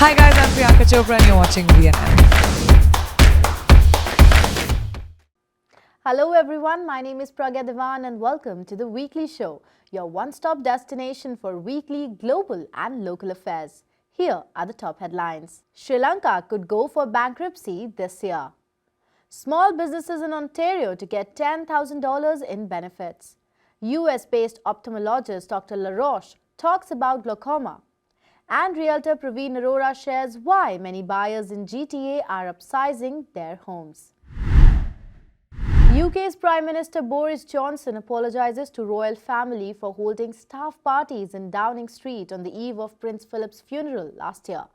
Hi guys, I'm Priyanka Chopra and you're watching VNN. Hello everyone, my name is Pragya Devan and welcome to the Weekly Show, your one-stop destination for weekly, global and local affairs. Here are the top headlines. Sri Lanka could go for bankruptcy this year. Small businesses in Ontario to get $10,000 in benefits. US-based ophthalmologist Dr. Laroch talks about glaucoma. And realtor Praveen shares why many buyers in GTA are upsizing their homes. UK's Prime Minister Boris Johnson apologizes to royal family for holding staff parties in Downing Street on the eve of Prince Philip's funeral last year.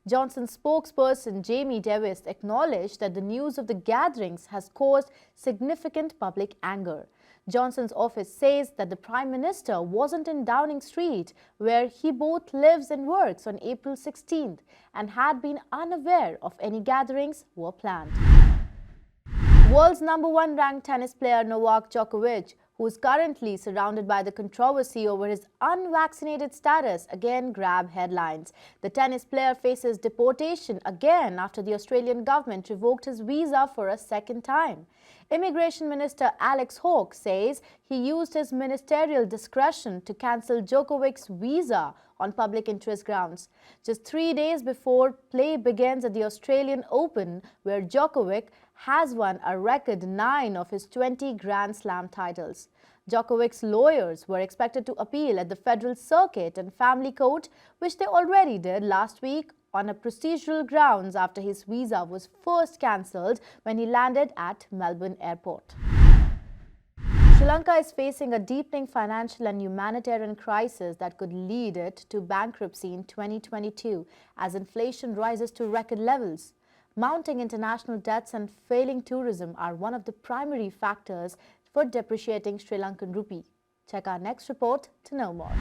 Johnson's spokesperson Jamie Davis acknowledged that the news of the gatherings has caused significant public anger. Johnson's office says that the Prime Minister wasn't in Downing Street, where he both lives and works, on April 16th and had been unaware of any gatherings were planned. World's #1 ranked tennis player Novak Djokovic, who is currently surrounded by the controversy over his unvaccinated status, again grabbed headlines. The tennis player faces deportation again after the Australian government revoked his visa for a second time. Immigration Minister Alex Hawke says he used his ministerial discretion to cancel Djokovic's visa on public interest grounds. Just 3 days before play begins at the Australian Open, where Djokovic has won a record 9 of his 20 Grand Slam titles. Djokovic's lawyers were expected to appeal at the Federal Circuit and Family Court, which they already did last week on a procedural grounds after his visa was first cancelled when he landed at Melbourne Airport. Sri Lanka is facing a deepening financial and humanitarian crisis that could lead it to bankruptcy in 2022 as inflation rises to record levels. Mounting international debts and failing tourism are one of the primary factors for depreciating Sri Lankan rupee. Check our next report to know more.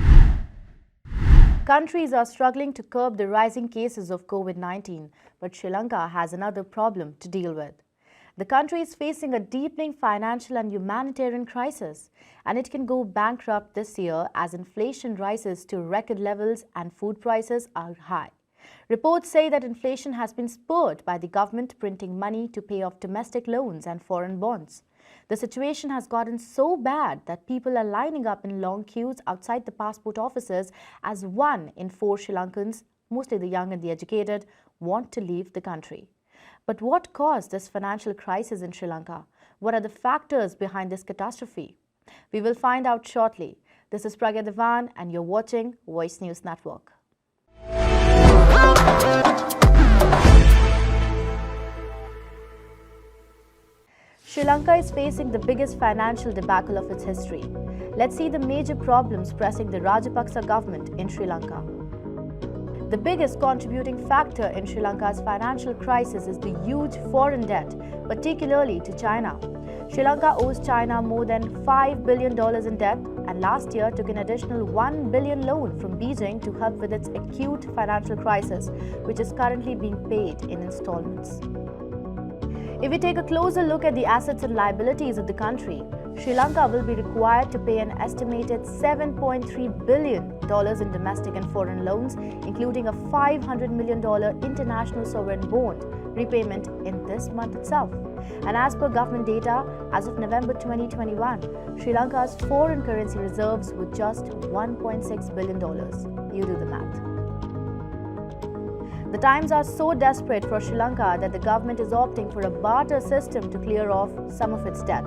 Countries are struggling to curb the rising cases of COVID-19, but Sri Lanka has another problem to deal with. The country is facing a deepening financial and humanitarian crisis, and it can go bankrupt this year as inflation rises to record levels and food prices are high. Reports say that inflation has been spurred by the government printing money to pay off domestic loans and foreign bonds. The situation has gotten so bad that people are lining up in long queues outside the passport offices as 1 in 4 Sri Lankans, mostly the young and the educated, want to leave the country. But what caused this financial crisis in Sri Lanka? What are the factors behind this catastrophe? We will find out shortly. This is Pragya Devan and you're watching Voice News Network. Sri Lanka is facing the biggest financial debacle of its history. Let's see the major problems pressing the Rajapaksa government in Sri Lanka. The biggest contributing factor in Sri Lanka's financial crisis is the huge foreign debt, particularly to China. Sri Lanka owes China more than $5 billion in debt and last year took an additional $1 billion loan from Beijing to help with its acute financial crisis, which is currently being paid in installments. If we take a closer look at the assets and liabilities of the country, Sri Lanka will be required to pay an estimated $7.3 billion in domestic and foreign loans, including a $500 million international sovereign bond repayment in this month itself. And as per government data, as of November 2021, Sri Lanka's foreign currency reserves were just $1.6 billion. You do the math. The times are so desperate for Sri Lanka that the government is opting for a barter system to clear off some of its debt.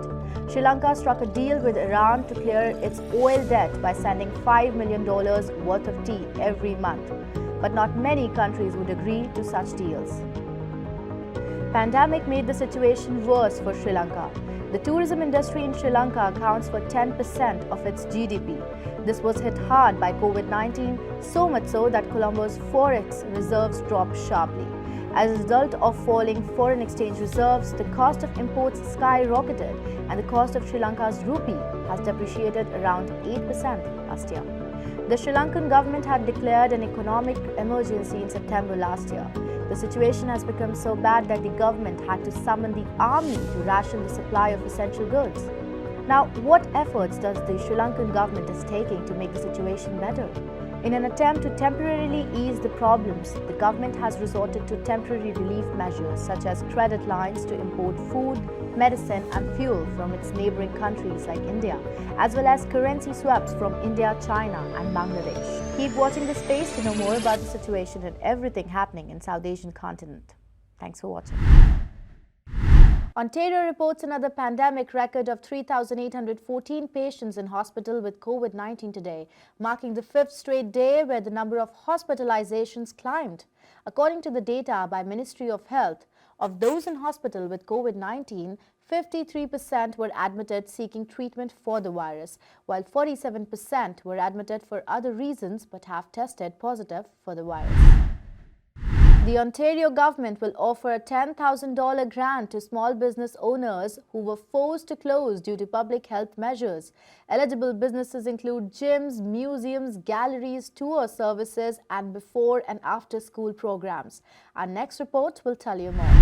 Sri Lanka struck a deal with Iran to clear its oil debt by sending $5 million worth of tea every month. But not many countries would agree to such deals. Pandemic made the situation worse for Sri Lanka. The tourism industry in Sri Lanka accounts for 10% of its GDP. This was hit hard by COVID-19, so much so that Colombo's forex reserves dropped sharply. As a result of falling foreign exchange reserves, the cost of imports skyrocketed and the cost of Sri Lanka's rupee has depreciated around 8% last year. The Sri Lankan government had declared an economic emergency in September last year. The situation has become so bad that the government had to summon the army to ration the supply of essential goods. Now, what efforts does the Sri Lankan government is taking to make the situation better? In an attempt to temporarily ease the problems, the government has resorted to temporary relief measures such as credit lines to import food, medicine and fuel from its neighbouring countries like India, as well as currency swaps from India, China and Bangladesh. Keep watching this space to know more about the situation and everything happening in South Asian continent. Thanks for watching. Ontario reports another pandemic record of 3,814 patients in hospital with COVID-19 today, marking the fifth straight day where the number of hospitalizations climbed. According to the data by Ministry of Health, of those in hospital with COVID-19, 53% were admitted seeking treatment for the virus, while 47% were admitted for other reasons but have tested positive for the virus. The Ontario government will offer a $10,000 grant to small business owners who were forced to close due to public health measures. Eligible businesses include gyms, museums, galleries, tour services, and before and after school programs. Our next report will tell you more.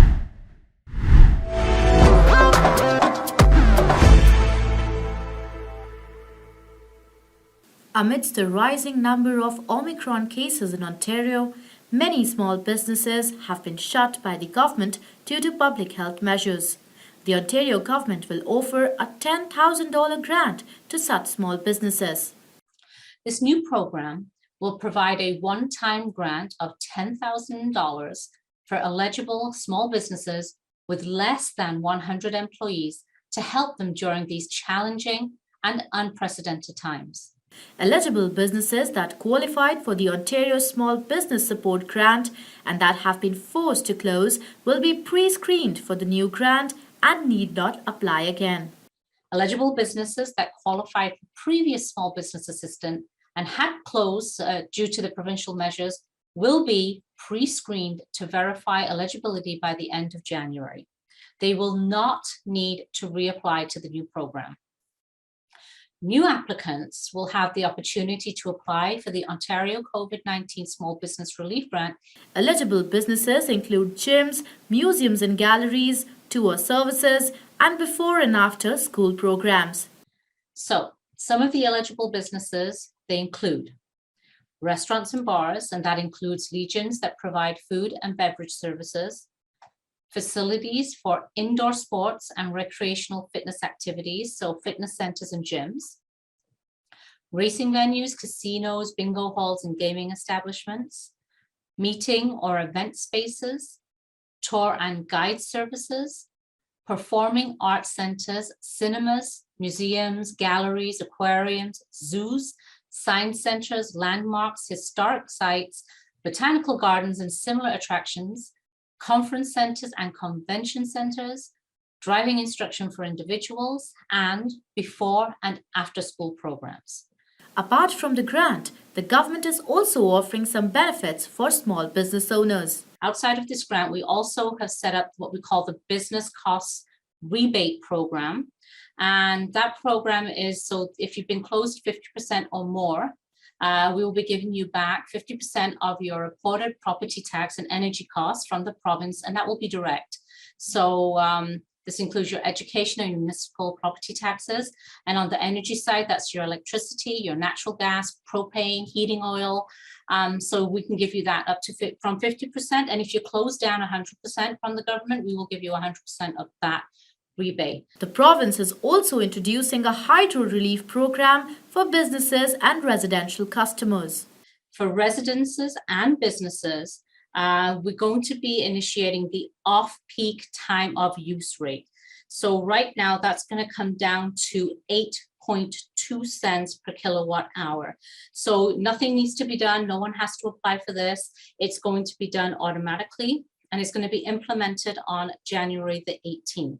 Amidst the rising number of Omicron cases in Ontario, many small businesses have been shut by the government due to public health measures. The Ontario government will offer a $10,000 grant to such small businesses. This new program will provide a one-time grant of $10,000 for eligible small businesses with less than 100 employees to help them during these challenging and unprecedented times. Eligible businesses that qualified for the Ontario Small Business Support Grant and that have been forced to close will be pre-screened for the new grant and need not apply again. Eligible businesses that qualified for previous small business assistance and had closed due to the provincial measures will be pre-screened to verify eligibility by the end of January. They will not need to reapply to the new program. New applicants will have the opportunity to apply for the Ontario COVID-19 Small Business Relief Grant. Eligible businesses include gyms, museums and galleries, tour services, and before and after school programs. So, some of the eligible businesses, they include restaurants and bars, and that includes Legions that provide food and beverage services, facilities for indoor sports and recreational fitness activities, so fitness centers and gyms, racing venues, casinos, bingo halls, and gaming establishments, meeting or event spaces, tour and guide services, performing arts centers, cinemas, museums, galleries, aquariums, zoos, science centers, landmarks, historic sites, botanical gardens, and similar attractions, conference centers and convention centers, driving instruction for individuals, and before and after school programs. Apart from the grant, the government is also offering some benefits for small business owners. Outside of this grant, we also have set up what we call the Business Costs Rebate Program. And that program is, so if you've been closed 50% or more, we will be giving you back 50% of your reported property tax and energy costs from the province, and that will be direct. So this includes your education and municipal property taxes. And on the energy side, that's your electricity, your natural gas, propane, heating oil. So we can give you that up to from 50%. And if you close down 100% from the government, we will give you 100% of that rebate. The province is also introducing a hydro relief program for businesses and residential customers. For residences and businesses, we're going to be initiating the off-peak time of use rate. So right now, that's going to come down to 8.2 cents per kilowatt hour. So nothing needs to be done. No one has to apply for this. It's going to be done automatically, and it's going to be implemented on January the 18th.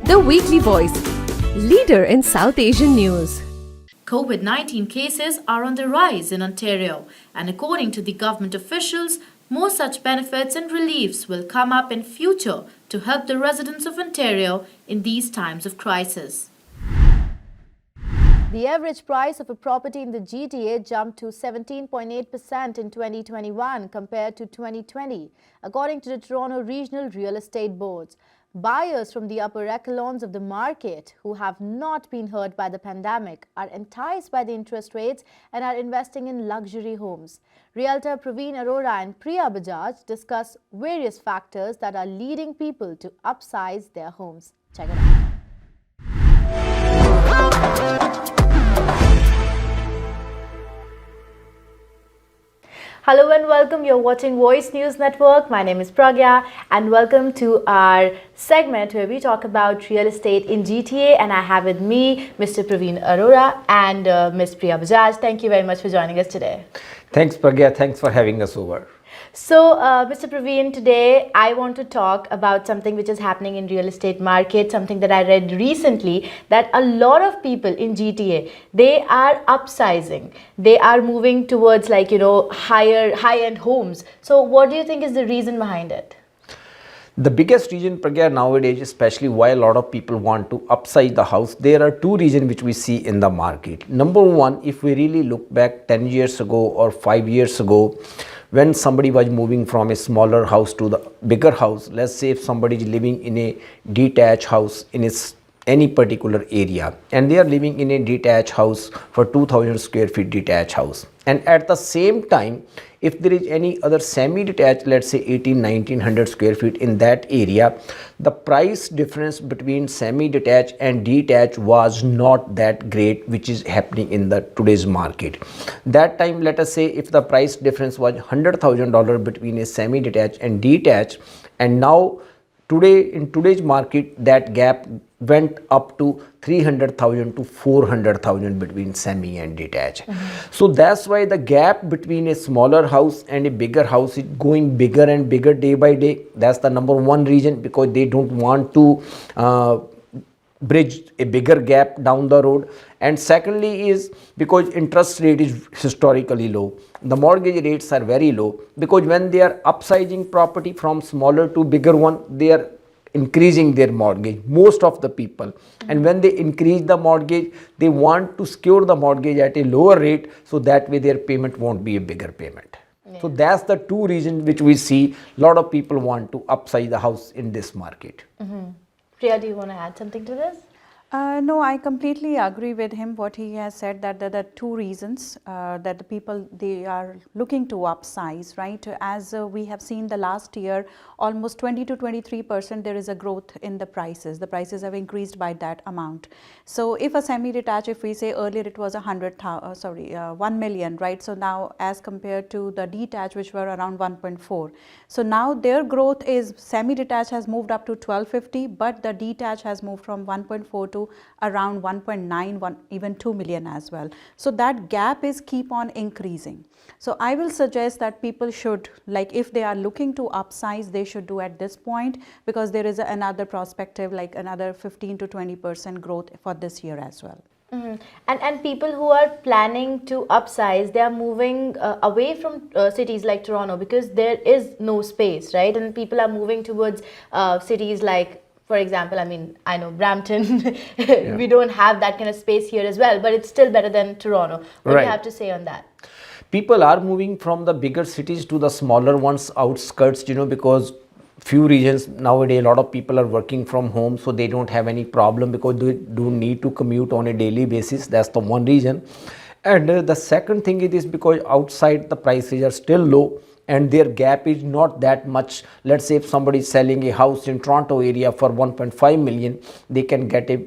The Weekly Voice, leader in South Asian news. COVID-19 cases are on the rise in Ontario, and according to the government officials, More such benefits and reliefs will come up in future to help the residents of Ontario in these times of crisis. The average price of a property in the GTA jumped to 17.8% in 2021 compared to 2020, according to the Toronto Regional Real Estate Boards. Buyers from the upper echelons of the market who have not been hurt by the pandemic are enticed by the interest rates and are investing in luxury homes. Realtor Praveen and Priya Bajaj discuss various factors that are leading people to upsize their homes. Check it out. Hello and welcome. You're watching Voice News Network. My name is Pragya and welcome to our segment where we talk about real estate in GTA, and I have with me Mr. Praveen Arora and Ms. Priya Bajaj. Thank you very much for joining us today. Thanks, Pragya. Thanks for having us over. So, Mr. Praveen, today I want to talk about something which is happening in real estate market, something that I read recently, that a lot of people in GTA, they are upsizing. They are moving towards high-end homes. So what do you think is the reason behind it? The biggest reason, Pragya, nowadays, especially why a lot of people want to upsize the house, there are two reasons which we see in the market. Number one, if we really look back 10 years ago or 5 years ago, when somebody was moving from a smaller house to the bigger house, let's say if somebody is living in a detached house in any particular area, and they are living in a detached house for 2000 square feet detached house, and at the same time if there is any other semi-detached, let's say 1900 square feet in that area, the price difference between semi-detached and detached was not that great, which is happening in the today's market. That time, let us say if the price difference was $100,000 between a semi-detached and detached, and now today in today's market that gap went up to 300,000 to 400,000 between semi and detached. So that's why the gap between a smaller house and a bigger house is going bigger and bigger day by day. That's the number one reason, because they don't want to bridge a bigger gap down the road. And secondly is because interest rate is historically low. The mortgage rates are very low, because when they are upsizing property from smaller to bigger one, they are increasing their mortgage, most of the people. And when they increase the mortgage, they want to secure the mortgage at a lower rate, so that way their payment won't be a bigger payment. So that's the two reasons which we see a lot of people want to upsize the house in this market. Priya, do you want to add something to this? No, I completely agree with him what he has said, that there are two reasons that the people, they are looking to upsize, right? As we have seen the last year, almost 20 to 23% there is a growth in the prices. The prices have increased by that amount. So if a semi-detached, if we say earlier it was 1 million, right? So now as compared to the detached, which were around 1.4. So now their growth is, semi-detached has moved up to 1250, but the detached has moved from 1.4 to around 1.9, even 2 million as well. So that gap is keep on increasing. So I will suggest that people should, like if they are looking to upsize, they should do at this point, because there is another perspective, like another 15 to 20% growth for this year as well. And people who are planning to upsize, they are moving away from cities like Toronto, because there is no space, right? And people are moving towards cities like, for example, I know Brampton, we don't have that kind of space here as well, but it's still better than Toronto. What do you have to say on that? People are moving from the bigger cities to the smaller ones, outskirts, because few regions nowadays, a lot of people are working from home, so they don't have any problem because they don't need to commute on a daily basis. That's the one reason. And the second thing it is because outside the prices are still low, and their gap is not that much. Let's say if somebody is selling a house in Toronto area for 1.5 million, they can get a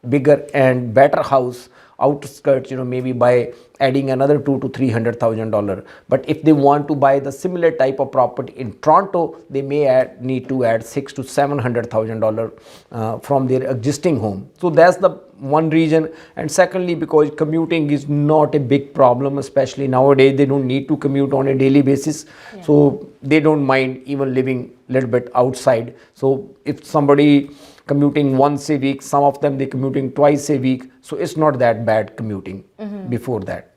bigger and better house outskirts, maybe by adding another $200,000 to $300,000. But if they want to buy the similar type of property in Toronto, they may need to add $600,000 to $700,000 from their existing home. So that's the one reason. And secondly, because commuting is not a big problem, especially nowadays, they don't need to commute on a daily basis. So they don't mind even living a little bit outside. So if somebody commuting once a week, some of them they commuting twice a week, so it's not that bad commuting before that.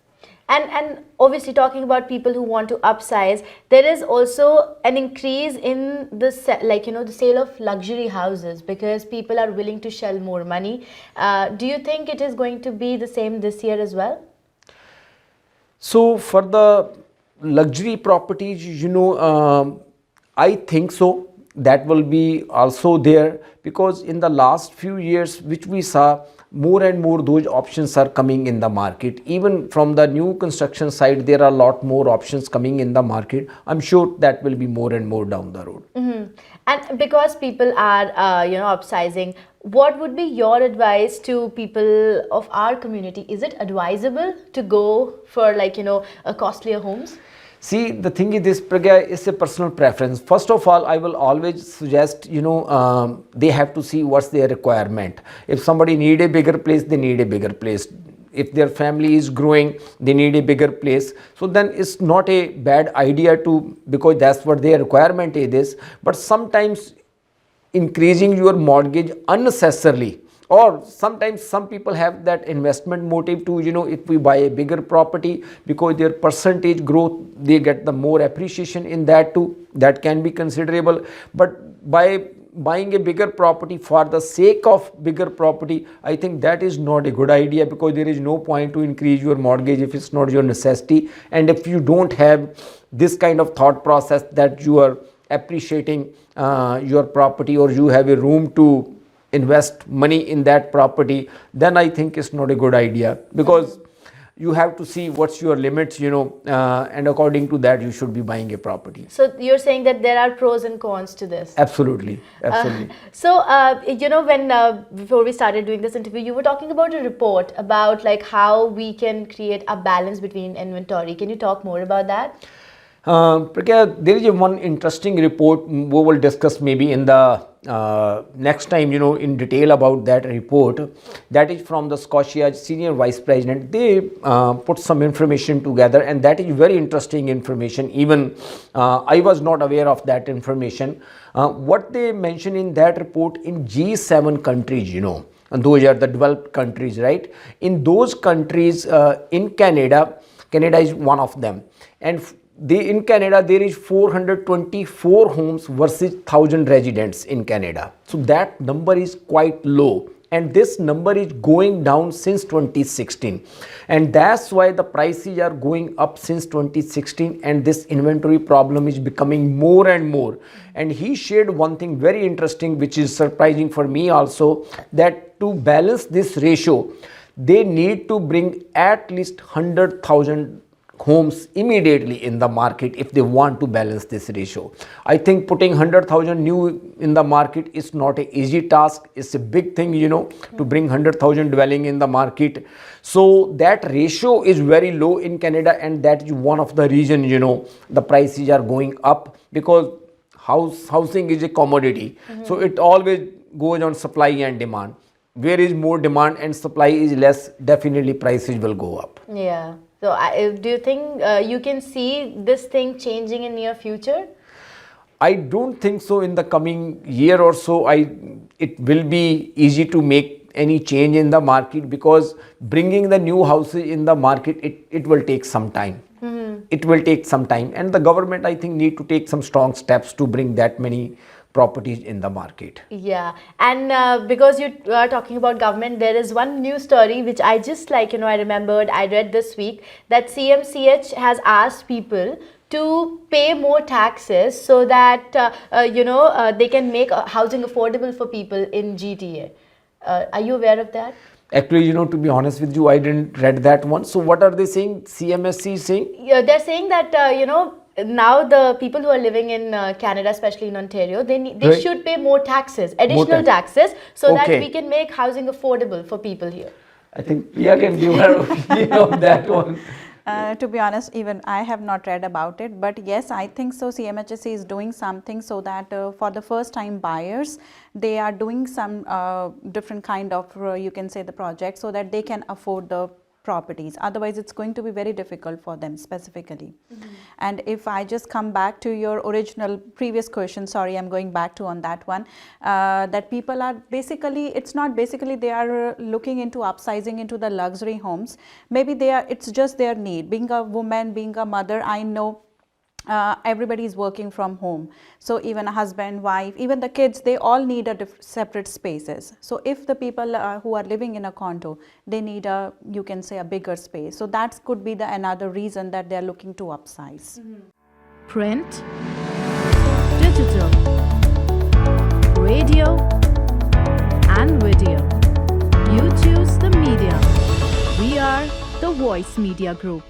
And obviously talking about people who want to upsize, there is also an increase in the the sale of luxury houses because people are willing to shell more money. Do you think it is going to be the same this year as well? So for the luxury properties, I think so. That will be also there because in the last few years, which we saw, more and more those options are coming in the market. Even from the new construction side, there are a lot more options coming in the market. I'm sure that will be more and more down the road. And because people are, upsizing, what would be your advice to people of our community? Is it advisable to go for a costlier homes? See, the thing is this, Pragya, is a personal preference. First of all, I will always suggest, they have to see what's their requirement. If somebody need a bigger place, they need a bigger place. If their family is growing, they need a bigger place. So then it's not a bad idea to, because that's what their requirement is. But sometimes increasing your mortgage unnecessarily, or sometimes some people have that investment motive to, if we buy a bigger property because their percentage growth, they get the more appreciation in that too, that can be considerable. But by buying a bigger property for the sake of bigger property, I think that is not a good idea, because there is no point to increase your mortgage if it's not your necessity, and if you don't have this kind of thought process that you are appreciating your property, or you have a room to invest money in that property, then I think it's not a good idea, because you have to see what's your limits, and according to that you should be buying a property. So you're saying that there are pros and cons to this. Absolutely. When before we started doing this interview, you were talking about a report about how we can create a balance between inventory. Can you talk more about that? Pragya, there is one interesting report we will discuss maybe in the next time, in detail about that report. That is from the Scotia Senior Vice President. They put some information together, and that is very interesting information. Even I was not aware of that information. What they mention in that report, in G7 countries, and those are the developed countries, right? In those countries, in Canada is one of them, and in Canada there is 424 homes versus 1000 residents in Canada. So that number is quite low, and this number is going down since 2016, and that's why the prices are going up since 2016, and this inventory problem is becoming more and more. And he shared one thing very interesting, which is surprising for me also, that to balance this ratio they need to bring at least 100,000 homes immediately in the market if they want to balance this ratio. I think putting 100,000 new in the market is not an easy task. It's a big thing, to bring 100,000 dwelling in the market. So that ratio is very low in Canada, and that is one of the reason, the prices are going up, because housing is a commodity. So it always goes on supply and demand. Where is more demand and supply is less, definitely prices will go up. Yeah. So do you think you can see this thing changing in near future? I don't think so. In the coming year or so, it will be easy to make any change in the market, because bringing the new houses in the market, it will take some time. It will take some time, and the government, I think, need to take some strong steps to bring that many properties in the market. Yeah, and because you are talking about government, there is one news story which I just I remembered, I read this week, that CMCH has asked people to pay more taxes so that they can make housing affordable for people in GTA. Are you aware of that? Actually, to be honest with you, I didn't read that one. So what are they saying? CMSC is saying? Yeah, they're saying that now the people who are living in Canada, especially in Ontario, they Right. should pay more taxes, additional taxes, so that we can make housing affordable for people here. I think Priya can give her opinion on that one. To be honest, even I have not read about it, but yes, I think so. CMHC is doing something so that for the first time buyers, they are doing some different kind of, you can say, the project, so that they can afford the properties. Otherwise, it's going to be very difficult for them specifically. And if I just come back to your original previous question, sorry, I'm going back to on that one, that people are basically, it's not basically they are looking into upsizing into the luxury homes. Maybe it's just their need. Being a woman, being a mother, I know everybody is working from home, so even a husband, wife, even the kids, they all need a separate spaces. So if the people who are living in a condo, they need a, you can say, a bigger space, so that could be the another reason that they are looking to upsize. Print, digital, radio, and video. You choose the media. We are the Voice Media Group.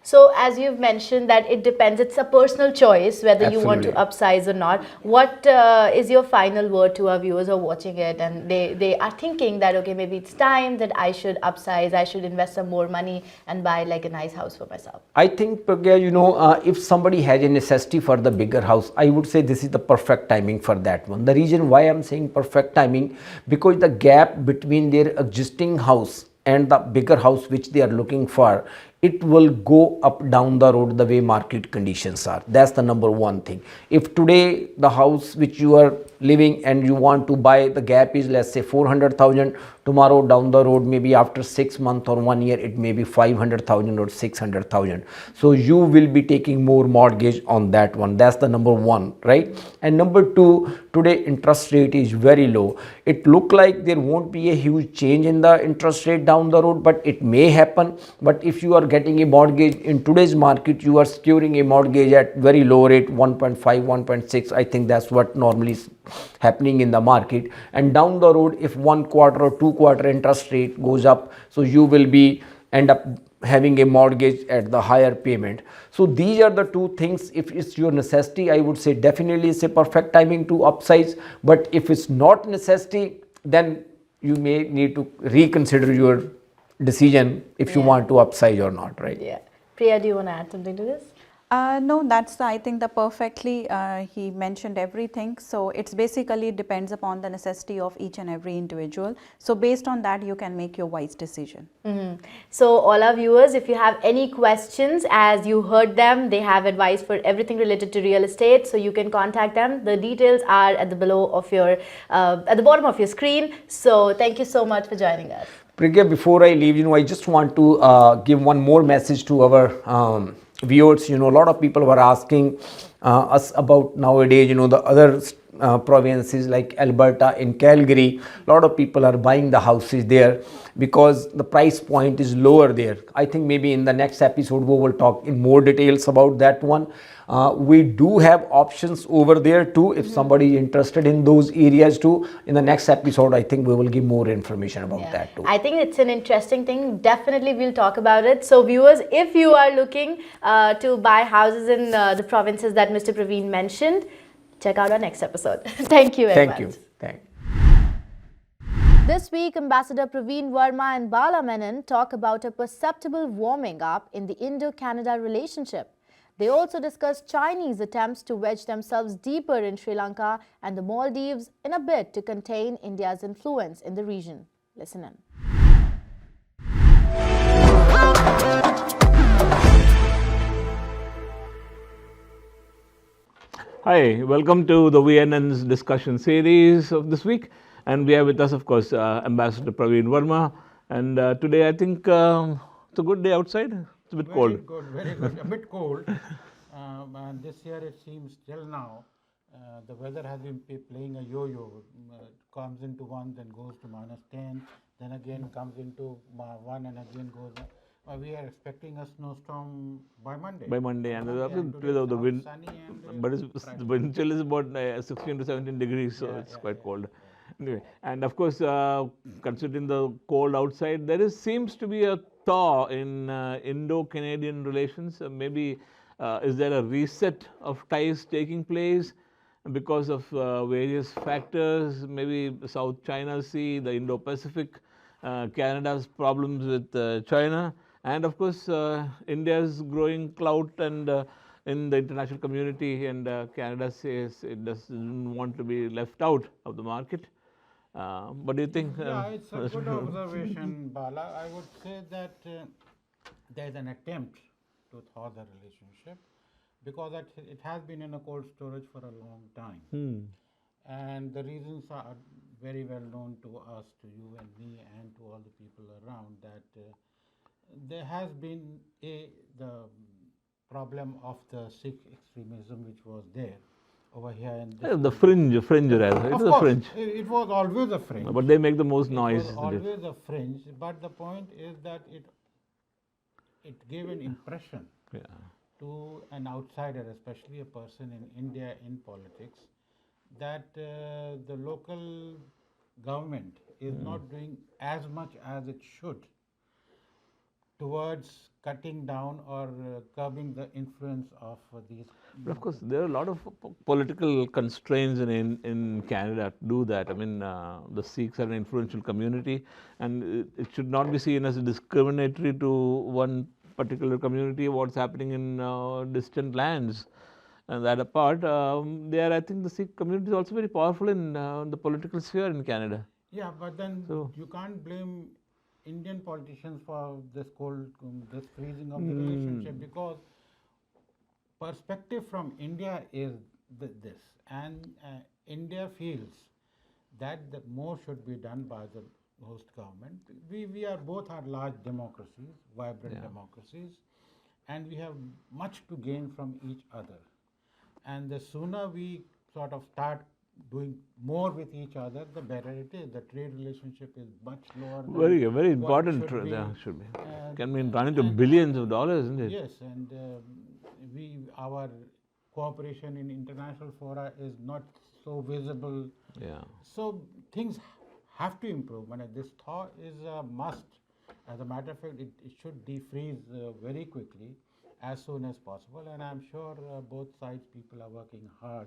So as you've mentioned that it depends, it's a personal choice whether you want to Absolutely. upsize or not. What is your final word to our viewers who are watching it and they are thinking that, okay, maybe it's time that I should upsize, I should invest some more money and buy like a nice house for myself? I think, Pragya, if somebody has a necessity for the bigger house, I would say this is the perfect timing for that one. The reason why I'm saying perfect timing, because the gap between their existing house and the bigger house which they are looking for, it will go up down the road the way market conditions are. That's the number one thing. If today the house which you are living and you want to buy, the gap is let's say 400,000, tomorrow down the road, maybe after 6 months or 1 year, it may be 500,000 or 600,000. So you will be taking more mortgage on that one. That's the number one, right? And number two, today interest rate is very low. It look like there won't be a huge change in the interest rate down the road, but it may happen. But if you are getting a mortgage in today's market, you are securing a mortgage at very low rate, 1.5, 1.6. I think that's what normally is happening in the market. And down the road, if 1 quarter or 2 quarter interest rate goes up, so you will be end up having a mortgage at the higher payment. So these are the two things. If it's your necessity, I would say definitely it's a perfect timing to upsize. But if it's not necessity, then you may need to reconsider your decision if you want to upsize or not, right? Yeah. Priya, do you want to add something to this? No, that's I think the perfectly he mentioned everything. So it's basically depends upon the necessity of each and every individual. So based on that, you can make your wise decision. So all our viewers, if you have any questions, as you heard them, they have advice for everything related to real estate. So you can contact them. The details are at the below of your at the bottom of your screen. So thank you so much for joining us. Pragya, before I leave, I just want to give one more message to our viewers. A lot of people were asking us about nowadays, the other provinces like Alberta and Calgary. A lot of people are buying the houses there because the price point is lower there. I think maybe in the next episode we will talk in more details about that one. We do have options over there too if somebody is interested in those areas too. In the next episode, I think we will give more information about that too. I think it's an interesting thing. Definitely we'll talk about it. So viewers, if you are looking to buy houses in the provinces that Mr. Praveen mentioned, check out our next episode. Thank you very much. Thank you. Thank you. This week, Ambassador Praveen Varma and Bala Menon talk about a perceptible warming up in the Indo-Canada relationship. They also discuss Chinese attempts to wedge themselves deeper in Sri Lanka and the Maldives in a bid to contain India's influence in the region. Listen in. Hi, welcome to the VNN's discussion series of this week. And we have with us, of course, Ambassador Praveen Varma. And today, I think it's a good day outside. It's a bit cold. Very good, a bit cold. And this year it seems till now, the weather has been playing a yo-yo. Comes into 1, then goes to -10, then again comes into 1 and again goes. We are expecting a snowstorm by Monday. By Monday, and today the wind, sunny and but the wind chill is about 16 to 17 degrees, so it's quite cold. Anyway, and of course, considering the cold outside, there seems to be a thaw in Indo-Canadian relations. Maybe is there a reset of ties taking place because of various factors? Maybe South China Sea, the Indo-Pacific, Canada's problems with China, and of course, India's growing clout and in the international community, and Canada says it doesn't want to be left out of the market. What do you think? Yeah, it's a good observation, Bala. I would say that there's an attempt to thaw the relationship because it has been in a cold storage for a long time. And the reasons are very well known to us, to you and me, and to all the people around, that there has been the problem of the Sikh extremism which was there over here in this The fringe rather. It Of is a course, fringe. it was always a fringe. But they make the most noise. It was always a fringe, but the point is that it gave an impression to an outsider, especially a person in India in politics, that the local government is not doing as much as it should towards cutting down or curbing the influence of these. But of course, there are a lot of political constraints in Canada to do that. I mean, the Sikhs are an influential community, and it should not be seen as discriminatory to one particular community, what's happening in distant lands. And that apart, I think the Sikh community is also very powerful in the political sphere in Canada. Yeah, but then you can't blame Indian politicians for this this freezing of the relationship, because perspective from India is this, and India feels that more should be done by the host government. We are both are large democracies, vibrant democracies, and we have much to gain from each other. And the sooner we sort of start doing more with each other, the better it is. The trade relationship is much lower than Very important. should be. Can be run into billions of dollars, isn't it? Yes, and our cooperation in international fora is not so visible. Yeah. So things have to improve, and this thaw is a must. As a matter of fact, it should defreeze very quickly, as soon as possible, and I'm sure both sides people are working hard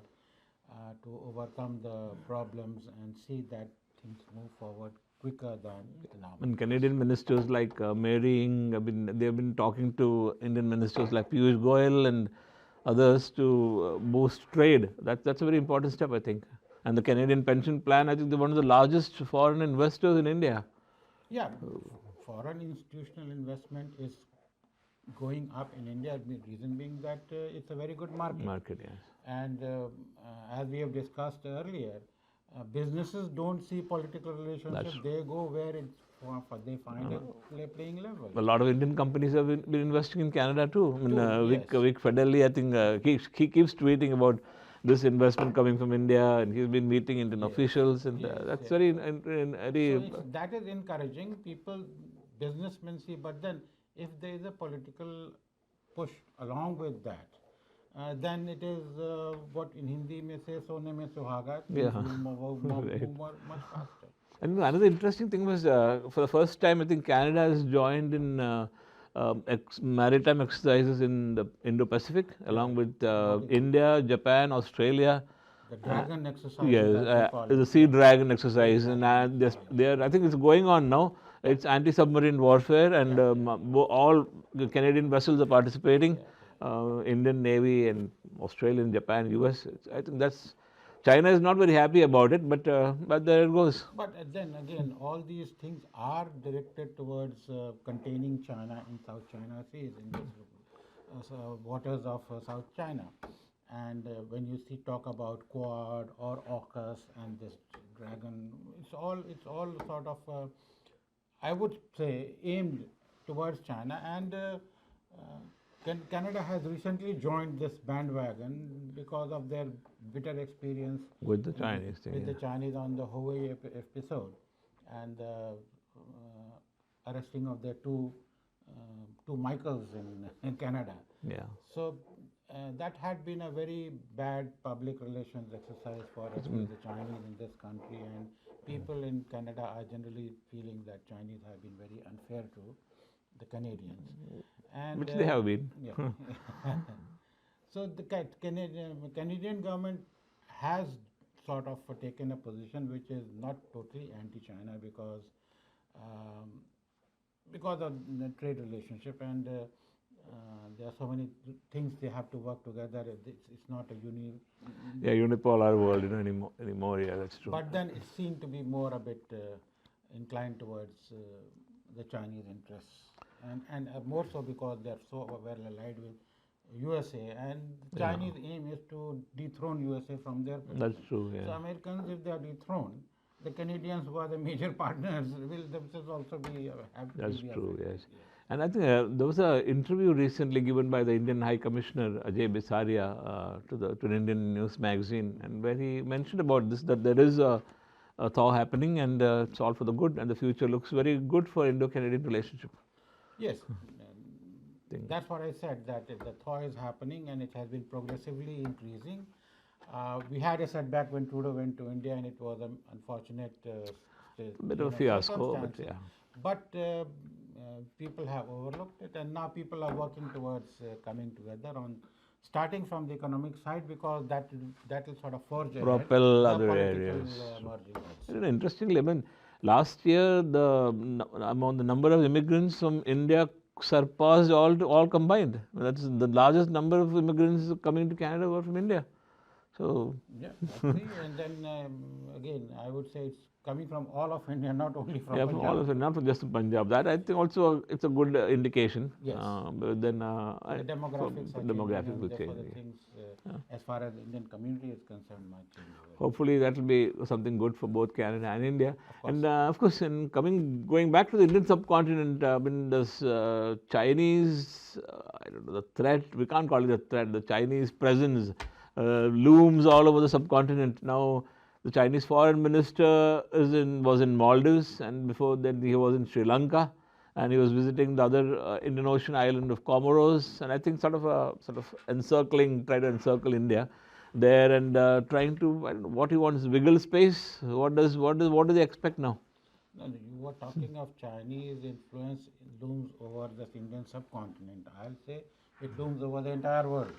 to overcome the problems and see that things move forward quicker than now. And Canadian ministers like Mary, they've been talking to Indian ministers like Piyush Goyal and others to boost trade. That's a very important step, I think. And the Canadian pension plan, I think they're one of the largest foreign investors in India. Yeah, foreign institutional investment is going up in India, reason being that it's a very good market. Yes. And as we have discussed earlier, businesses don't see political relationships. They go where they find a playing level. A lot of Indian companies have been investing in Canada too. I mean, Vic Federley, I think he keeps tweeting about this investment coming from India, and he's been meeting Indian officials, and that's very. So that is encouraging. Businessmen see, but then if there is a political push along with that, then it is what in Hindi may say, "Sone mein suhaga." Things will move much faster. And another interesting thing was, for the first time, I think Canada has joined in maritime exercises in the Indo-Pacific, along with India, Japan, Australia. The dragon exercise. Yes, the Sea Dragon exercise, and I think it's going on now. It's anti-submarine warfare, and all the Canadian vessels are participating. Indian Navy and Australian, Japan, US. I think China is not very happy about it, but there it goes. But then again, all these things are directed towards containing China in South China Sea, in the waters of South China. And when you talk about Quad or AUKUS and this dragon, it's all sort of, I would say, aimed towards China. And Canada has recently joined this bandwagon because of their bitter experience with the Chinese with the Chinese on the Hawaii episode, and the arresting of their two Michaels in Canada. Yeah. So that had been a very bad public relations exercise for us with the Chinese in this country, and people in Canada are generally feeling that Chinese have been very unfair to the Canadians. And, which they have been. Yeah. So the Canadian government has sort of taken a position which is not totally anti-China because of the trade relationship, and there are so many things they have to work together. It's not a Yeah, unipolar world, anymore. Yeah, that's true. But then it seemed to be more a bit inclined towards the Chinese interests, and more so because they're so well allied with USA, and the Chinese aim is to dethrone USA from their position. That's true. Yeah. So Americans, if they are dethroned, the Canadians, who are the major partners, will themselves also be have to That's be true, affected. yes. And I think there was an interview recently given by the Indian High Commissioner Ajay Bisaria to an Indian news magazine, and where he mentioned about this, that there is a thaw happening, and it's all for the good, and the future looks very good for Indo-Canadian relationship. Yes, that's what I said, that the thaw is happening and it has been progressively increasing. We had a setback when Trudeau went to India, and it was an unfortunate Bit of a fiasco, but circumstances. yeah. But people have overlooked it, and now people are working towards coming together on starting from the economic side, because that will sort of forge ahead Propel the other political areas. merging also. Interestingly, I mean, last year the number of immigrants from India surpassed all combined. That's the largest number of immigrants coming to Canada were from India. So Yeah, see, and then again, I would say it's coming from all of India, not only from yeah, from Punjab. all of it, not from just Punjab. That I think also it's a good indication. Yes. But then The demographics are demographics changing, will and change. therefore the things, as far as the Indian community is concerned, might change. Hopefully that will be something good for both Canada and India. And of course, going back to the Indian subcontinent, I mean, this Chinese, I don't know, the threat, we can't call it a threat, the Chinese presence looms all over the subcontinent. Now, the Chinese foreign minister was in Maldives, and before then he was in Sri Lanka, and he was visiting the other Indian Ocean island of Comoros, and I think try to encircle India there, and trying to, I don't know, what he wants, wiggle space. What do they expect now? No, you were talking of Chinese influence looms over the Indian subcontinent. I'll say it looms over the entire world.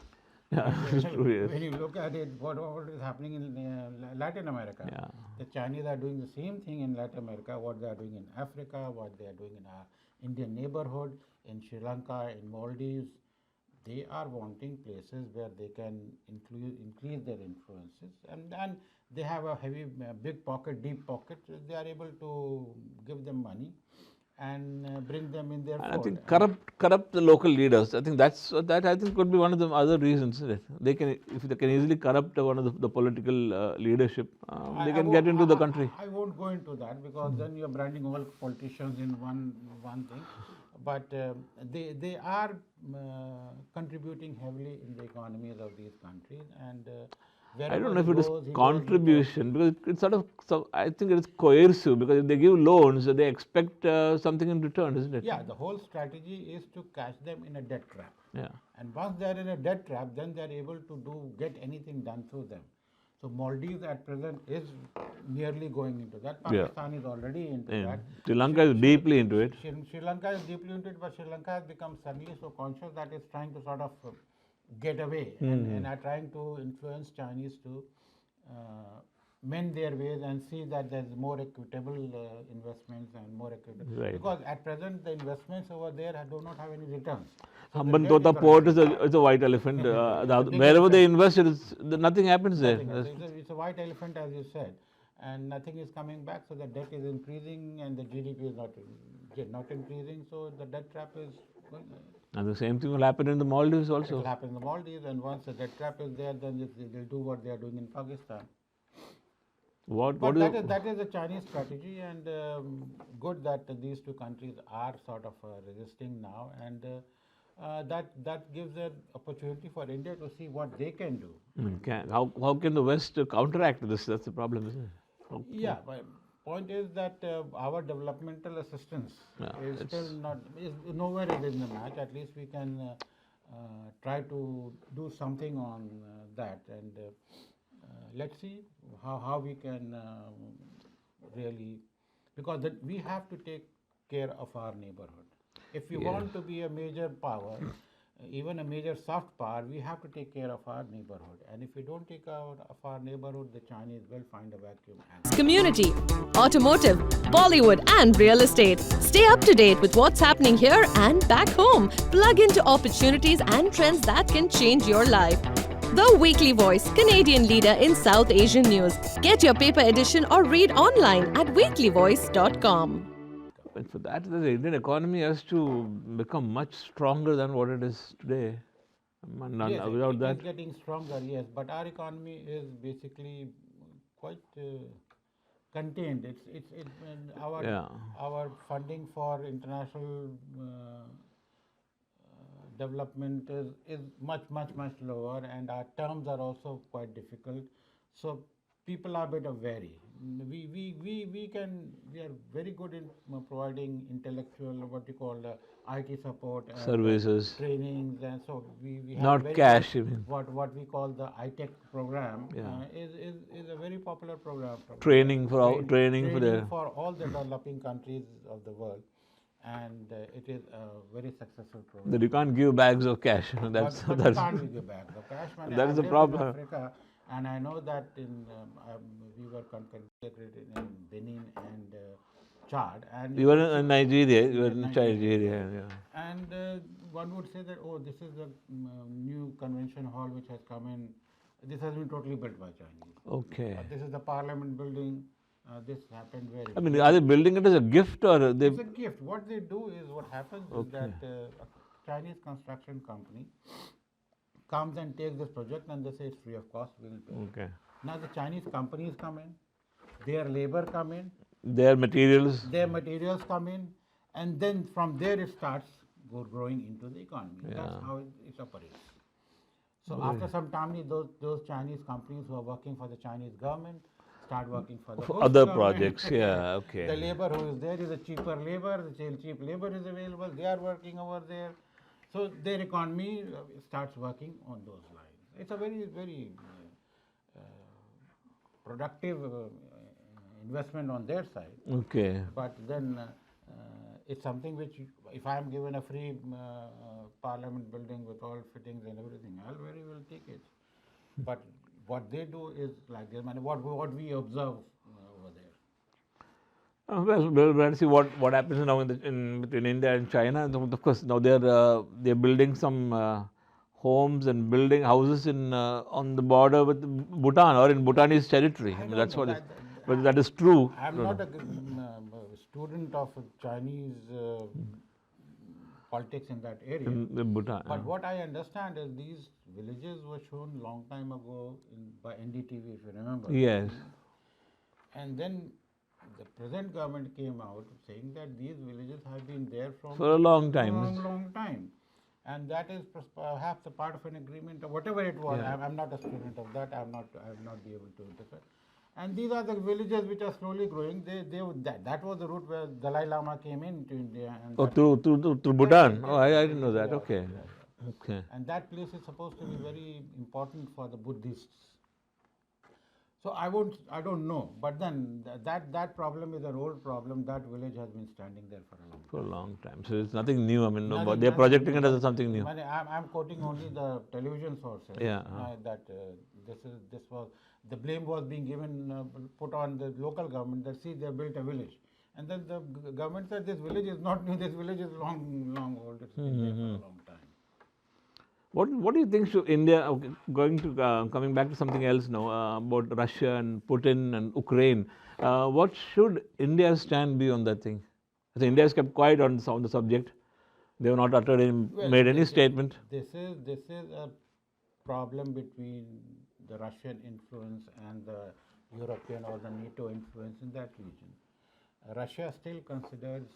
Yeah, it's true, yes. When you look at it, what is happening in Latin America, Yeah. the Chinese are doing the same thing in Latin America, what they are doing in Africa, what they are doing in our Indian neighborhood, in Sri Lanka, in Maldives. They are wanting places where they can increase their influences, and they have a big pocket, deep pocket. They are able to give them money and bring them in their And I fold. think corrupt the local leaders. I think that I think could be one of the other reasons, isn't it? If they can easily corrupt one of the political leadership, they can get into the country. I won't go into that, because then you're branding all politicians in one thing. But they are contributing heavily in the economies of these countries, and I don't know if it is contribution, because it's I think it is coercive, because if they give loans, they expect something in return, isn't it? Yeah, the whole strategy is to catch them in a debt trap. Yeah. And once they are in a debt trap, then they are able to get anything done through them. So Maldives at present is nearly going into that. Pakistan is already into that. Sri Lanka is deeply into it. Sri Lanka is deeply into it, but Sri Lanka has become suddenly so conscious that it's trying to sort of get away, and are trying to influence Chinese to mend their ways and see that there's more equitable investments and more equitable. Right. Because at present the investments over there do not have any returns. So the Hambantota debt is port is rising. a white elephant. Wherever they invest, nothing happens there. It's a white elephant, as you said, and nothing is coming back. So the debt is increasing and the GDP is not increasing. So the debt trap is going. And the same thing will happen in the Maldives It also. will happen in the Maldives, and once the debt trap is there, then they'll do what they are doing in Pakistan. That is a Chinese strategy, and good that these two countries are sort of resisting now, and that gives an opportunity for India to see what they can do. How can the West counteract this? That's the problem, isn't it? Yeah, but point is that our developmental assistance is nowhere in the match. At least we can try to do something on that, and let's see how we can really, because we have to take care of our neighborhood. If we want to be a major power, even a major soft power, we have to take care of our neighborhood. And if we don't take care of our neighborhood, the Chinese will find a vacuum. And Community, automotive, Bollywood, and real estate. Stay up to date with what's happening here and back home. Plug into opportunities and trends that can change your life. The Weekly Voice, Canadian leader in South Asian news. Get your paper edition or read online at weeklyvoice.com. But for that, the Indian economy has to become much stronger than what it is today. yes, Without it that, is getting stronger, yes, but our economy is basically quite contained. Our funding for international development is much lower, and our terms are also quite difficult. So people are a bit wary. We are very good in providing intellectual, what you call IT support, and, services, trainings, and so we have not very cash good, even. what we call the iTech program. Yeah. Is a very popular program. Training for all, training for the for all the developing countries of the world, and it is a very successful program. that you can't give bags of cash. That's But that's you can't give back the cash money. that I is the lived problem. in Africa, and I know that we were integrated in Benin and Chad. And You were in Nigeria. You were in Nigeria. Yeah. And one would say that, oh, this is the new convention hall which has come in. This has been totally built by Chinese. Okay. This is the parliament building. This happened very. I mean, are they building it as a gift or they? It's a gift. What they do is, what happens is that a Chinese construction company comes and takes this project, and they say it's free of cost, we will pay. Okay. Now the Chinese companies come in, their labor come in, Their materials. come in, and then from there it starts growing into the economy. That's how it operates. So after some time, those Chinese companies who are working for the Chinese government start working for the host Other government. projects, yeah, okay. The labor who is there is a cheaper labor, the cheap labor is available, they are working over there. So their economy starts working on those lines. It's a very productive investment on their side. Okay. But then it's something which, if I am given a free parliament building with all fittings and everything, I'll very well take it. But what they do is like this, and what we observe over there. We'll see what happens now between India and China. And of course, now they're building some homes and building houses in on the border with Bhutan or in Bhutanese territory. I mean, that's what it. Whether that is true. I'm not a student of Chinese politics in that area. In Bhutan. But what I understand is these villages were shown long time ago by NDTV, if you remember. Yes. And then the present government came out saying that these villages have been there For a long time. long time. And that is perhaps a part of an agreement or whatever it was. Yeah. I'm not a student of that. I will not be able to interfere. And these are the villages which are slowly growing. That was the route where Dalai Lama came into India. And through Bhutan. Oh, I didn't know that. Okay. Okay. And that place is supposed to be very important for the Buddhists. So I don't know. But then that problem is an old problem. That village has been standing there for a long time. So it's nothing new. I mean, they're projecting it as something new. I'm quoting only the television sources. Yeah. That the blame was being put on the local government that, see, they built a village. And then the government said this village is not new, this village is long old, it's been there for a long time. What do you think should India, coming back to something else now, about Russia and Putin and Ukraine, what should India's stand be on that thing? I think India has kept quiet on the subject. They have not made any statement. This is a problem between the Russian influence and the European or the NATO influence in that region. Russia still considers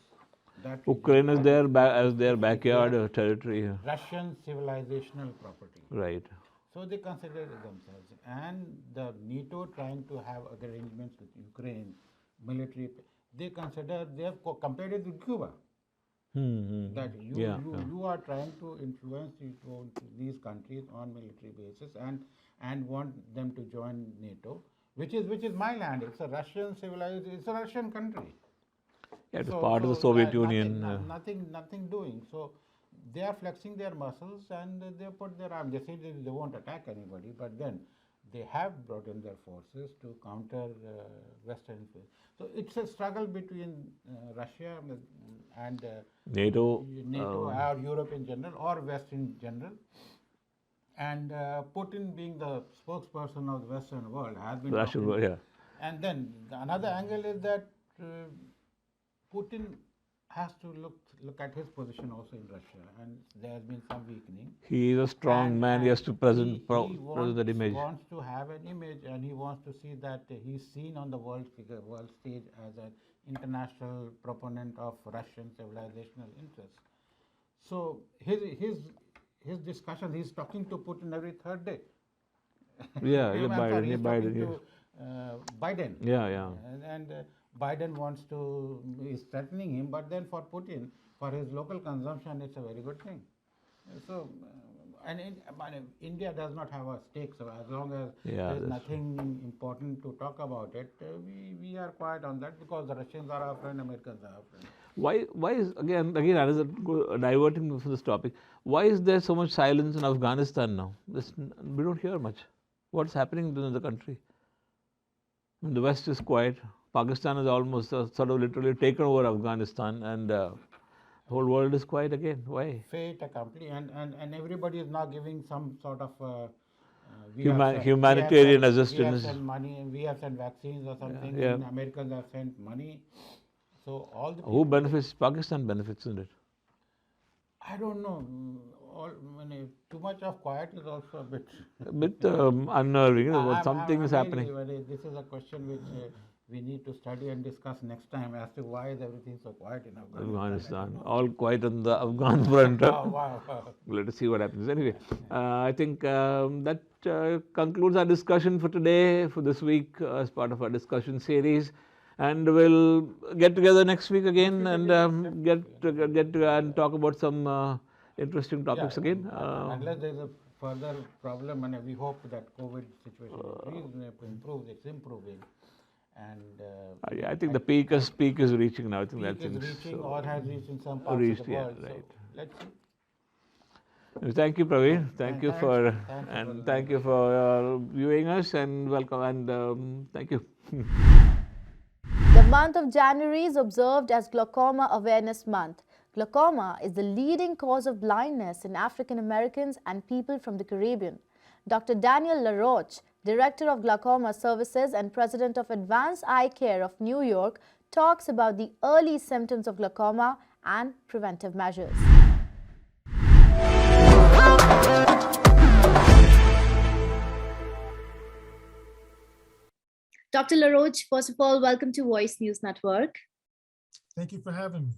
that Ukraine is as their backyard territory. Russian civilizational property. Right. So they consider it themselves. And the NATO trying to have arrangements with Ukraine, military, they have compared it with Cuba. That you are trying to influence these countries on military basis and want them to join NATO, which is my land. It's a Russian civilized. It's a Russian country. Yeah, it was part of the Soviet Union. Nothing doing. So they are flexing their muscles and they put their arm. They say they won't attack anybody, but then they have brought in their forces to counter Western influence. So it's a struggle between Russia and NATO, or Europe in general, or West in general. And Putin, being the spokesperson of the Western world, has been Russia, talking. yeah. And then another angle is that Putin has to look at his position also in Russia, and there has been some weakening. He is a strong man. He has to present that image. He wants to have an image, and he wants to see that he's seen on the world stage as an international proponent of Russian civilizational interests. So his discussion, he's talking to Putin every third day. Yeah, Biden. Biden. Yeah. And Biden is threatening him, but then for Putin, for his local consumption, it's a very good thing. So, India does not have a stake, so as long as there's nothing important to talk about it, we are quiet on that, because the Russians are our friend, Americans are our friend. Why is, again, that is diverting from this topic, why is there so much silence in Afghanistan now? We don't hear much. What's happening in the country? The West is quiet. Pakistan has almost sort of literally taken over Afghanistan, and the whole world is quiet again. Why? Fait accompli, and everybody is now giving some sort of humanitarian assistance. We have sent money, we have sent vaccines or something, and Americans have sent money. So all the who benefits? Pakistan benefits, isn't it? I don't know. Too much of quiet is also a bit unnerving. Something is happening. This is a question which we need to study and discuss next time, as to why is everything so quiet in Afghanistan. All quiet on the Afghan front. Wow. Let us see what happens. Anyway, I think that concludes our discussion for today, for this week, as part of our discussion series. And we'll get together next week again and get together and talk about some interesting topics again. Unless there's a further problem, and we hope that COVID situation improves. It's improving. And I think the peak is reaching now. I think peak is reaching, or has reached in some parts of the world. Right. So let's see. Thank you, Praveen. Thank you for viewing us, and welcome, and thank you. The month of January is observed as Glaucoma Awareness Month. Glaucoma is the leading cause of blindness in African Americans and people from the Caribbean. Dr. Daniel Laroch, Director of Glaucoma Services and President of Advanced Eye Care of New York, talks about the early symptoms of glaucoma and preventive measures. Dr. Laroch, first of all, welcome to Voice News Network. Thank you for having me.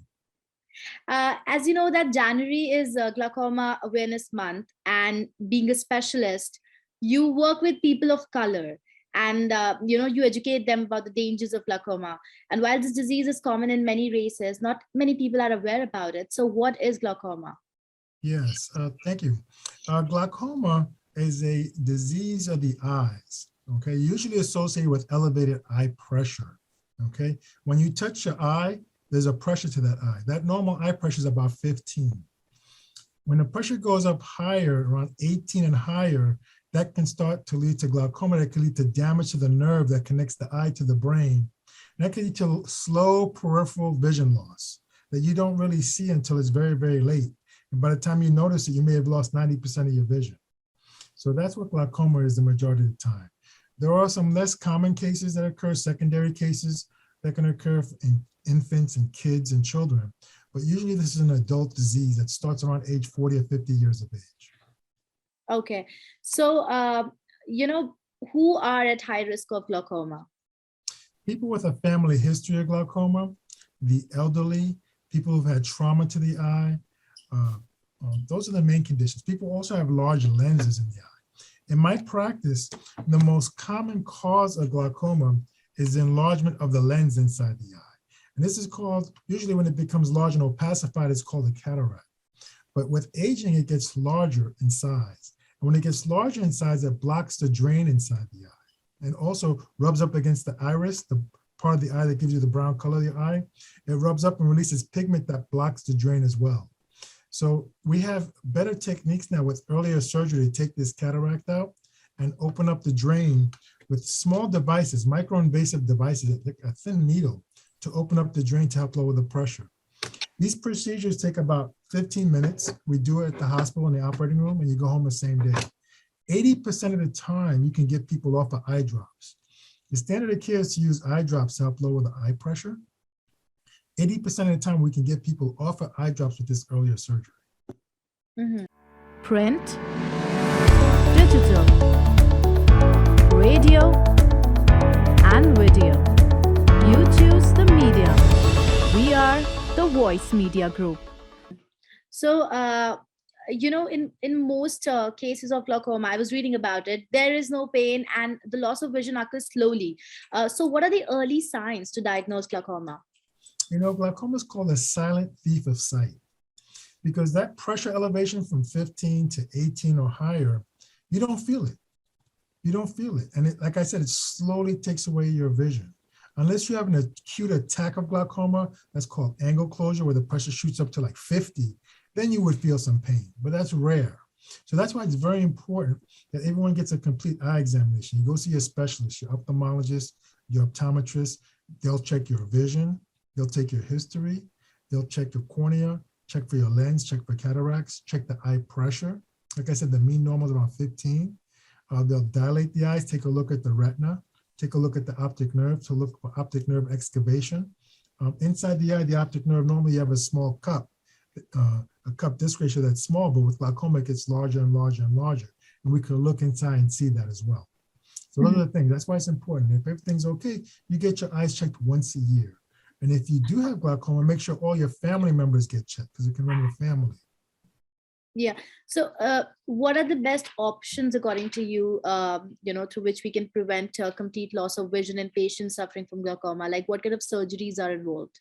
As you know, that January is Glaucoma Awareness Month, and being a specialist, you work with people of color, and you educate them about the dangers of glaucoma. And while this disease is common in many races, not many people are aware about it. So what is glaucoma? Yes, thank you. Glaucoma is a disease of the eyes, okay, usually associated with elevated eye pressure, okay? When you touch your eye, there's a pressure to that eye. That normal eye pressure is about 15. When the pressure goes up higher, around 18 and higher, that can start to lead to glaucoma. That can lead to damage to the nerve that connects the eye to the brain. And that can lead to slow peripheral vision loss that you don't really see until it's very, very late. And by the time you notice it, you may have lost 90% of your vision. So that's what glaucoma is the majority of the time. There are some less common cases that occur, secondary cases that can occur in infants and kids and children. But usually this is an adult disease that starts around age 40 or 50 years of age. Okay. So, who are at high risk of glaucoma? People with a family history of glaucoma, the elderly, people who've had trauma to the eye. Those are the main conditions. People also have large lenses in the eye. In my practice, the most common cause of glaucoma is enlargement of the lens inside the eye. And this is called, usually when it becomes large and opacified, it's called a cataract. But with aging, it gets larger in size. And when it gets larger in size, it blocks the drain inside the eye and also rubs up against the iris, the part of the eye that gives you the brown color of the eye. It rubs up and releases pigment that blocks the drain as well. So we have better techniques now with earlier surgery to take this cataract out and open up the drain with small devices, micro-invasive devices, like a thin needle, to open up the drain to help lower the pressure. These procedures take about 15 minutes. We do it at the hospital in the operating room, and you go home the same day. 80% of the time, you can get people off of eye drops. The standard of care is to use eye drops to help lower the eye pressure. 80% of the time, we can get people off of eye drops with this earlier surgery. Print, digital, radio, and video. You choose the media. We are the Voice Media Group. So, in most cases of glaucoma, I was reading about it, there is no pain and the loss of vision occurs slowly. So what are the early signs to diagnose glaucoma? Glaucoma is called a silent thief of sight because that pressure elevation from 15 to 18 or higher, you don't feel it. You don't feel it. And like I said, it slowly takes away your vision. Unless you have an acute attack of glaucoma, that's called angle closure, where the pressure shoots up to like 50, then you would feel some pain, but that's rare. So that's why it's very important that everyone gets a complete eye examination. You go see your specialist, your ophthalmologist, your optometrist. They'll check your vision. They'll take your history. They'll check your cornea, check for your lens, check for cataracts, check the eye pressure. Like I said, the mean normal is around 15. They'll dilate the eyes, take a look at the retina, take a look at the optic nerve to look for optic nerve excavation. Inside the eye, the optic nerve, normally you have a small cup, a cup disc ratio that's small, but with glaucoma, it gets larger and larger and larger. And we can look inside and see that as well. So those are the things. That's why it's important. If everything's okay, you get your eyes checked once a year. And if you do have glaucoma, make sure all your family members get checked because it can run your family. Yeah. So what are the best options according to you, through which we can prevent complete loss of vision in patients suffering from glaucoma? Like what kind of surgeries are involved?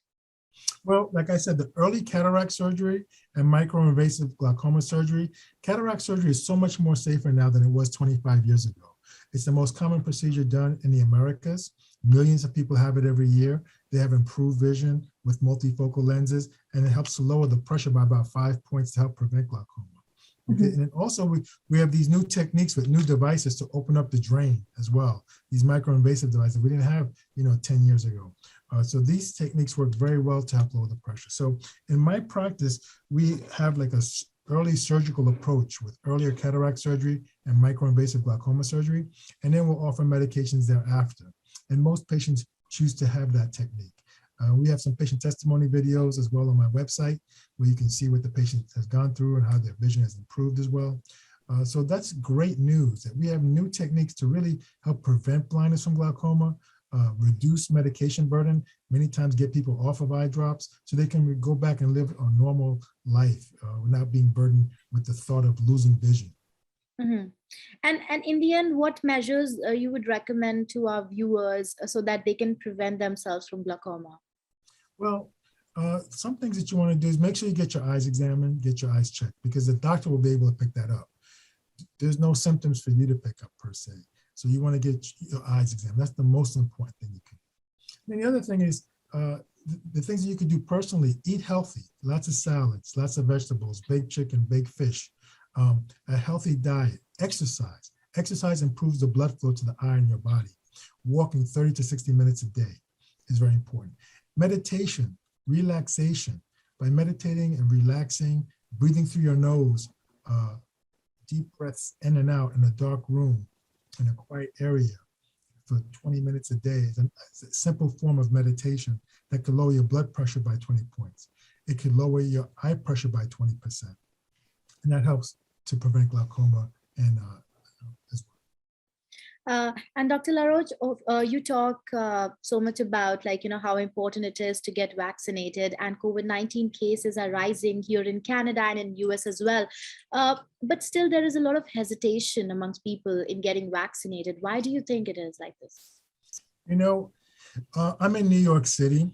Well, like I said, the early cataract surgery and microinvasive glaucoma surgery, cataract surgery is so much more safer now than it was 25 years ago. It's the most common procedure done in the Americas. Millions of people have it every year. They have improved vision with multifocal lenses, and it helps to lower the pressure by about 5 points to help prevent glaucoma. Okay, and then also we have these new techniques with new devices to open up the drain as well. These microinvasive devices we didn't have, 10 years ago. So these techniques work very well to help lower the pressure. So in my practice, we have like a early surgical approach with earlier cataract surgery and microinvasive glaucoma surgery, and then we'll offer medications thereafter. And most patients choose to have that technique. We have some patient testimony videos as well on my website where you can see what the patient has gone through and how their vision has improved as well. So that's great news that we have new techniques to really help prevent blindness from glaucoma, reduce medication burden, many times get people off of eye drops so they can go back and live a normal life without being burdened with the thought of losing vision. Mm-hmm. And in the end, what measures you would recommend to our viewers so that they can prevent themselves from glaucoma? Well, some things that you want to do is make sure you get your eyes examined, get your eyes checked, because the doctor will be able to pick that up. There's no symptoms for you to pick up per se. So you want to get your eyes examined. That's the most important thing you can do. And the other thing is the things that you can do personally, eat healthy, lots of salads, lots of vegetables, baked chicken, baked fish, a healthy diet, exercise. Exercise improves the blood flow to the eye in your body. Walking 30 to 60 minutes a day is very important. Meditation, relaxation. By meditating and relaxing, breathing through your nose, deep breaths in and out in a dark room, in a quiet area for 20 minutes a day is a simple form of meditation that can lower your blood pressure by 20 points. It can lower your eye pressure by 20%. And that helps to prevent glaucoma and as well. And Dr. Laroch, you talk so much about how important it is to get vaccinated, and COVID-19 cases are rising here in Canada and in US as well. But still there is a lot of hesitation amongst people in getting vaccinated. Why do you think it is like this? I'm in New York City.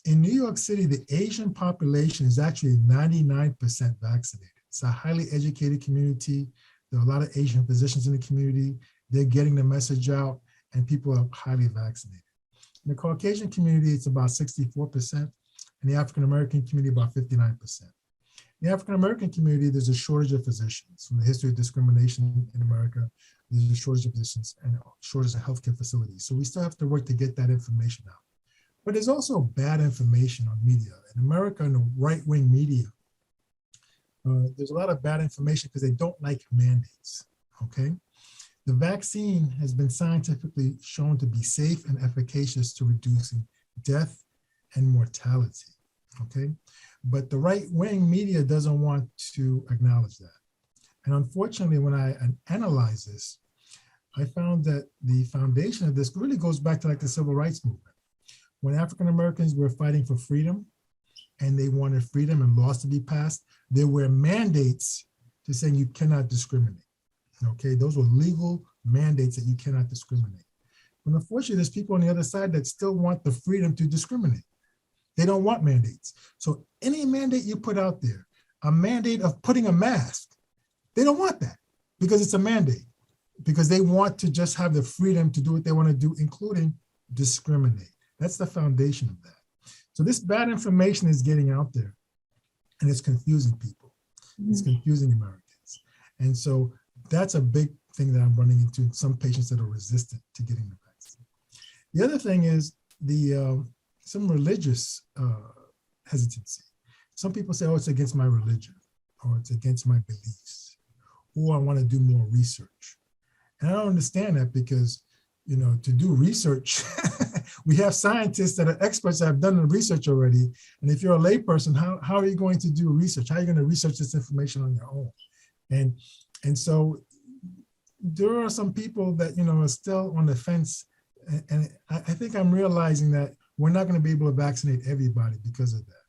In New York City, the Asian population is actually 99% vaccinated. It's a highly educated community. There are a lot of Asian physicians in the community. They're getting the message out, and people are highly vaccinated. In the Caucasian community, it's about 64%, and the African-American community, about 59%. the African-American community, there's a shortage of physicians. From the history of discrimination in America, there's a shortage of physicians and a shortage of healthcare facilities. So we still have to work to get that information out. But there's also bad information on media. In America, in the right-wing media, there's a lot of bad information because they don't like mandates, okay? The vaccine has been scientifically shown to be safe and efficacious to reducing death and mortality, okay? But the right-wing media doesn't want to acknowledge that. And unfortunately, when I analyze this, I found that the foundation of this really goes back to like the civil rights movement. When African Americans were fighting for freedom and they wanted freedom and laws to be passed, there were mandates to saying you cannot discriminate. Okay, those were legal mandates that you cannot discriminate. But unfortunately, there's people on the other side that still want the freedom to discriminate. They don't want mandates. So any mandate you put out there, a mandate of putting a mask, they don't want that because it's a mandate, because they want to just have the freedom to do what they want to do, including discriminate. That's the foundation of that. So this bad information is getting out there and it's confusing people. It's confusing Americans. And so that's a big thing that I'm running into, some patients that are resistant to getting the vaccine. The other thing is some religious hesitancy. Some people say, oh, it's against my religion, or it's against my beliefs, or I want to do more research. And I don't understand that because, you know, to do research, we have scientists that are experts that have done the research already. And if you're a layperson, how are you going to do research? How are you going to research this information on your own? And so there are some people that, you know, are still on the fence. And I think I'm realizing that we're not going to be able to vaccinate everybody because of that.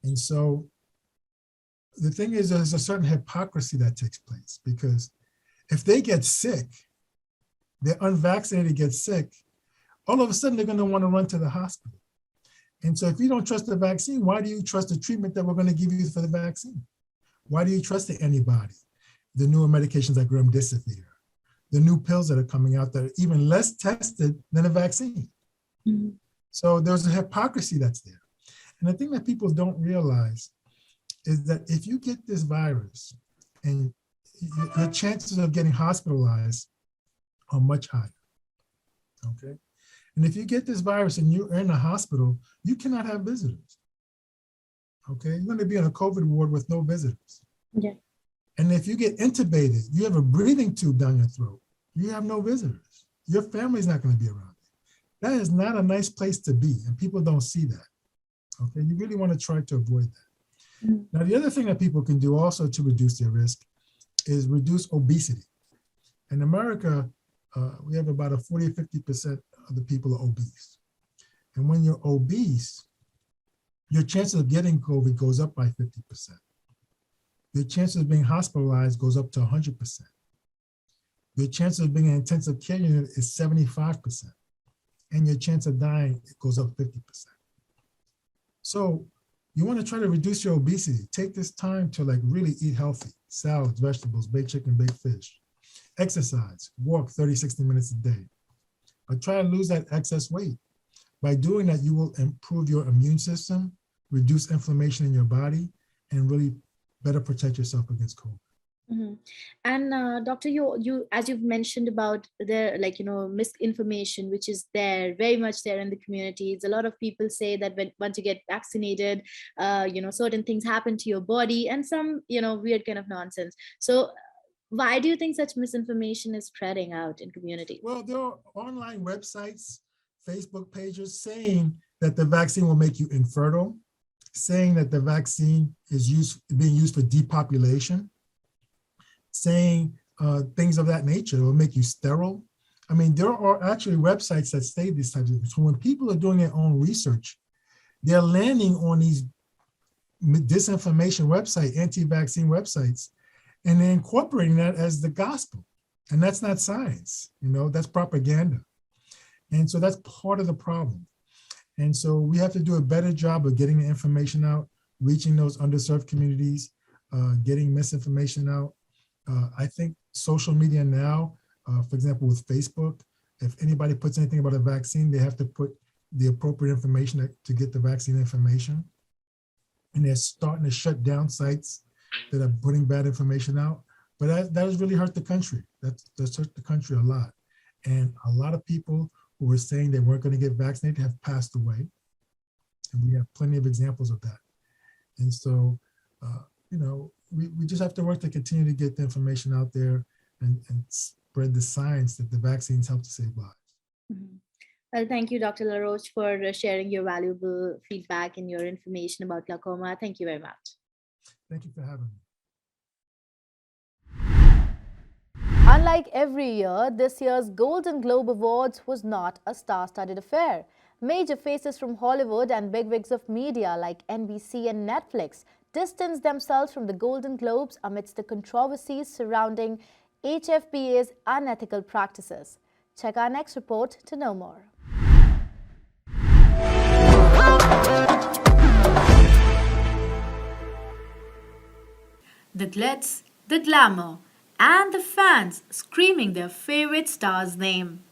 And so the thing is, there's a certain hypocrisy that takes place, because if they get sick, they're unvaccinated, get sick, all of a sudden they're going to want to run to the hospital. And so if you don't trust the vaccine, why do you trust the treatment that we're going to give you for the vaccine? Why do you trust the antibody, the newer medications like remdesivir, the new pills that are coming out that are even less tested than a vaccine? Mm-hmm. So there's a hypocrisy that's there. And the thing that people don't realize is that if you get this virus, and your chances of getting hospitalized are much higher, okay? And if you get this virus and you're in a hospital, you cannot have visitors, okay? You're gonna be in a COVID ward with no visitors. Yeah. And if you get intubated, you have a breathing tube down your throat, you have no visitors. Your family's not gonna be around you. That is not a nice place to be, and people don't see that, okay? You really wanna try to avoid that. Mm-hmm. Now, the other thing that people can do also to reduce their risk is reduce obesity. In America, we have about a 40 or 50% of the people are obese. And when you're obese, your chances of getting COVID goes up by 50%. Your chances of being hospitalized goes up to 100%. Your chances of being in an intensive care unit is 75%. And your chance of dying, it goes up 50%. So you want to try to reduce your obesity. Take this time to like really eat healthy, salads, vegetables, baked chicken, baked fish. Exercise, walk 30, 60 minutes a day. But try to lose that excess weight. By doing that, you will improve your immune system, reduce inflammation in your body, and really better protect yourself against COVID. Mm-hmm. And Doctor, you as you've mentioned about the misinformation, which is there very much there in the communities. A lot of people say that once you get vaccinated, certain things happen to your body, and some weird kind of nonsense. So why do you think such misinformation is spreading out in communities? Well, there are online websites, Facebook pages saying that the vaccine will make you infertile, saying that the vaccine is being used for depopulation, saying things of that nature. It will make you sterile. I mean, there are actually websites that say these types of things. So when people are doing their own research, they're landing on these disinformation websites, anti-vaccine websites, and they're incorporating that as the gospel. And that's not science, that's propaganda. And so that's part of the problem. And so we have to do a better job of getting the information out, reaching those underserved communities, getting misinformation out. I think social media now, for example, with Facebook, if anybody puts anything about a vaccine, they have to put the appropriate information to get the vaccine information. and they're starting to shut down sites that are putting bad information out. But that has really hurt the country. That's hurt the country a lot. And a lot of people who were saying they weren't going to get vaccinated have passed away. And we have plenty of examples of that. And so, we just have to work to continue to get the information out there and spread the science that the vaccines help to save lives. Mhm. Well, thank you, Dr. Laroch, for sharing your valuable feedback and your information about glaucoma. Thank you very much. Thank you for having me. Unlike every year, this year's Golden Globe Awards was not a star-studded affair. Major faces from Hollywood and bigwigs of media like NBC and Netflix distanced themselves from the Golden Globes amidst the controversies surrounding HFPA's unethical practices. Check our next report to know more. The glitz, the glamour, and the fans screaming their favorite star's name.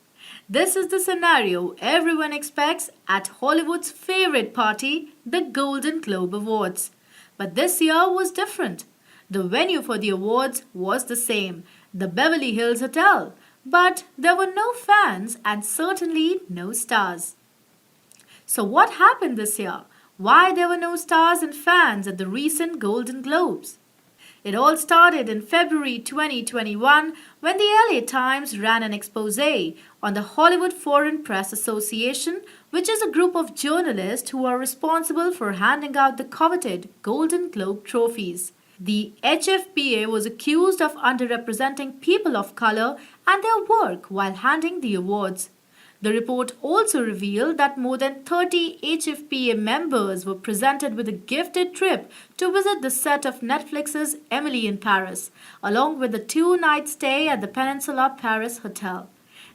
This is the scenario everyone expects at Hollywood's favorite party, the Golden Globe Awards. But this year was different. The venue for the awards was the same, the Beverly Hills Hotel, but there were no fans and certainly no stars. So what happened this year? Why there were no stars and fans at the recent Golden Globes? It all started in February 2021 when the LA Times ran an expose on the Hollywood Foreign Press Association, which is a group of journalists who are responsible for handing out the coveted Golden Globe trophies. The HFPA was accused of underrepresenting people of color and their work while handing the awards. The report also revealed that more than 30 HFPA members were presented with a gifted trip to visit the set of Netflix's Emily in Paris, along with a 2-night stay at the Peninsula Paris Hotel.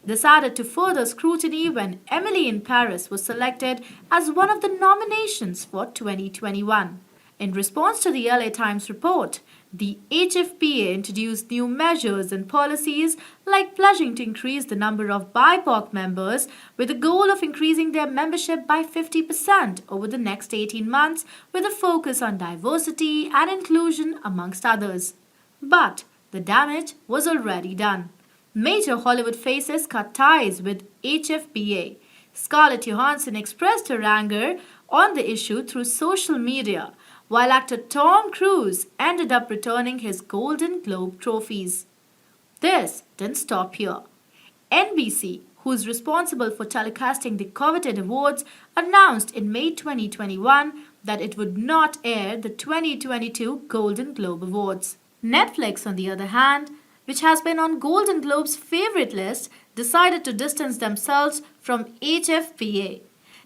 This added to further scrutiny when Emily in Paris was selected as one of the nominations for 2021. In response to the LA Times report, the HFPA introduced new measures and policies like pledging to increase the number of BIPOC members with the goal of increasing their membership by 50% over the next 18 months with a focus on diversity and inclusion amongst others. But the damage was already done. Major Hollywood faces cut ties with HFPA. Scarlett Johansson expressed her anger on the issue through social media, while actor Tom Cruise ended up returning his Golden Globe trophies. This didn't stop here. NBC, who's responsible for telecasting the coveted awards, announced in May 2021 that it would not air the 2022 Golden Globe Awards. Netflix, on the other hand, which has been on Golden Globe's favorite list, decided to distance themselves from HFPA.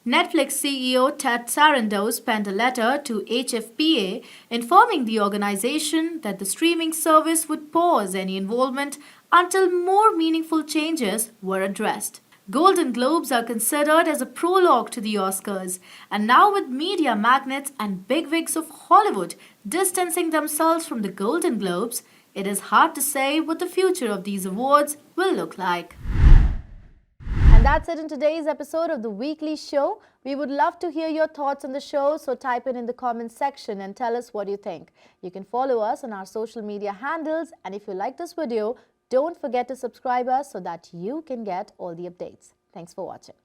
Netflix CEO Ted Sarandos penned a letter to HFPA informing the organization that the streaming service would pause any involvement until more meaningful changes were addressed. Golden Globes are considered as a prologue to the Oscars, and now with media magnates and bigwigs of Hollywood distancing themselves from the Golden Globes, it is hard to say what the future of these awards will look like. And that's it in today's episode of The Weekly Show. We would love to hear your thoughts on the show, so type it in the comments section and tell us what you think. You can follow us on our social media handles, and if you like this video, don't forget to subscribe us so that you can get all the updates. Thanks for watching.